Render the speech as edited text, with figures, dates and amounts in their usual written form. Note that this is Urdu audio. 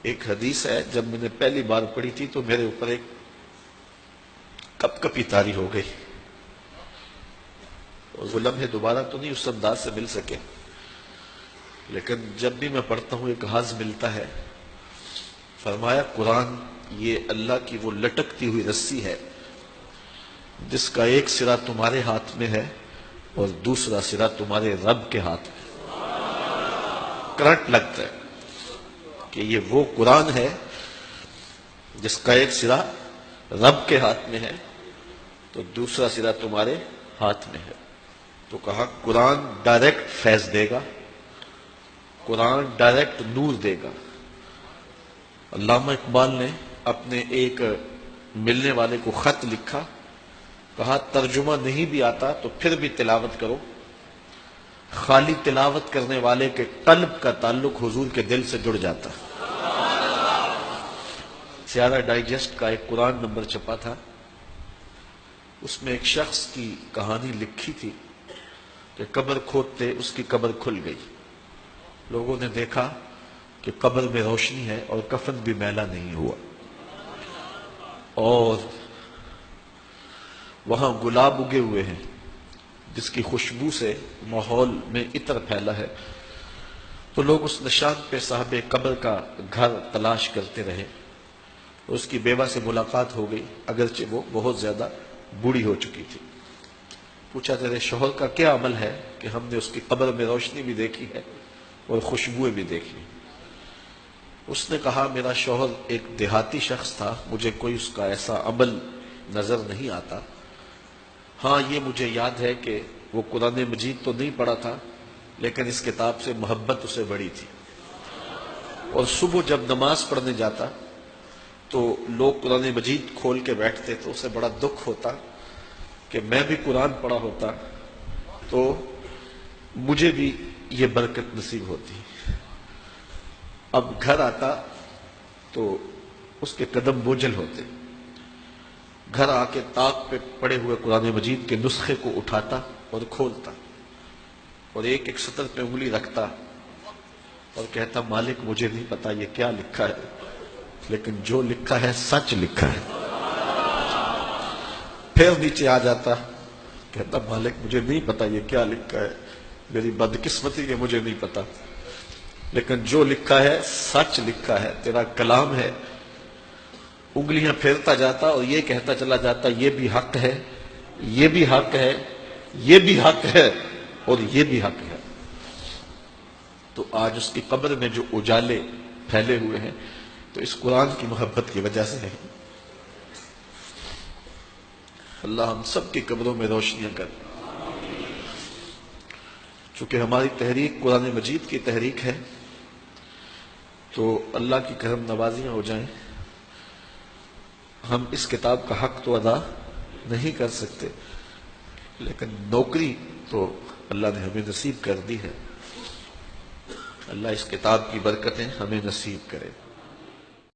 ایک حدیث ہے، جب میں نے پہلی بار پڑھی تھی تو میرے اوپر ایک کپ کپی طاری ہو گئی، اور وہ لمحے دوبارہ تو نہیں اس انداز سے مل سکے، لیکن جب بھی میں پڑھتا ہوں ایک حظ ملتا ہے۔ فرمایا قرآن یہ اللہ کی وہ لٹکتی ہوئی رسی ہے جس کا ایک سرا تمہارے ہاتھ میں ہے اور دوسرا سرا تمہارے رب کے ہاتھ میں۔ کرنٹ لگتا ہے کہ یہ وہ قرآن ہے جس کا ایک سرا رب کے ہاتھ میں ہے تو دوسرا سرا تمہارے ہاتھ میں ہے۔ تو کہا قرآن ڈائریکٹ فیض دے گا، قرآن ڈائریکٹ نور دے گا۔ علامہ اقبال نے اپنے ایک ملنے والے کو خط لکھا، کہا ترجمہ نہیں بھی آتا تو پھر بھی تلاوت کرو، خالی تلاوت کرنے والے کے قلب کا تعلق حضور کے دل سے جڑ جاتا۔ سیارہ ڈائجسٹ کا ایک قرآن نمبر چھپا تھا، اس میں ایک شخص کی کہانی لکھی تھی کہ قبر کھودتے اس کی قبر کھل گئی، لوگوں نے دیکھا کہ قبر میں روشنی ہے اور کفن بھی میلا نہیں ہوا، اور وہاں گلاب اگے ہوئے ہیں جس کی خوشبو سے ماحول میں عطر پھیلا ہے۔ تو لوگ اس نشان پہ صاحب قبر کا گھر تلاش کرتے رہے، اس کی بیوہ سے ملاقات ہو گئی، اگرچہ وہ بہت زیادہ بوڑھی ہو چکی تھی۔ پوچھا تیرے شوہر کا کیا عمل ہے کہ ہم نے اس کی قبر میں روشنی بھی دیکھی ہے اور خوشبوئیں بھی دیکھی۔ اس نے کہا میرا شوہر ایک دیہاتی شخص تھا، مجھے کوئی اس کا ایسا عمل نظر نہیں آتا، ہاں یہ مجھے یاد ہے کہ وہ قرآن مجید تو نہیں پڑھا تھا لیکن اس کتاب سے محبت اسے بڑی تھی، اور صبح جب نماز پڑھنے جاتا تو لوگ قرآن مجید کھول کے بیٹھتے تو اسے بڑا دکھ ہوتا کہ میں بھی قرآن پڑھا ہوتا تو مجھے بھی یہ برکت نصیب ہوتی۔ اب گھر آتا تو اس کے قدم بوجھل ہوتے، گھر آ کے طاق پہ پڑے ہوئے قرآن مجید کے نسخے کو اٹھاتا اور کھولتا اور ایک ایک سطر پہ انگلی رکھتا اور کہتا مالک مجھے نہیں پتا یہ کیا لکھا ہے، لیکن جو لکھا ہے سچ لکھا ہے۔ پھر نیچے آ جاتا، کہتا مالک مجھے نہیں پتا یہ کیا لکھا ہے، میری بدقسمتی کہ مجھے نہیں پتا، لیکن جو لکھا ہے سچ لکھا ہے، تیرا کلام ہے۔ انگلیاں پھیرتا جاتا اور یہ کہتا چلا جاتا یہ بھی حق ہے، یہ بھی حق ہے، یہ بھی حق ہے اور یہ بھی حق ہے۔ تو آج اس کی قبر میں جو اجالے پھیلے ہوئے ہیں تو اس قرآن کی محبت کی وجہ سے ہے۔ اللہ ہم سب کی قبروں میں روشنیاں کر۔ چونکہ ہماری تحریک قرآن مجید کی تحریک ہے تو اللہ کی کرم نوازیاں ہو جائیں۔ ہم اس کتاب کا حق تو ادا نہیں کر سکتے لیکن نوکری تو اللہ نے ہمیں نصیب کر دی ہے۔ اللہ اس کتاب کی برکتیں ہمیں نصیب کرے۔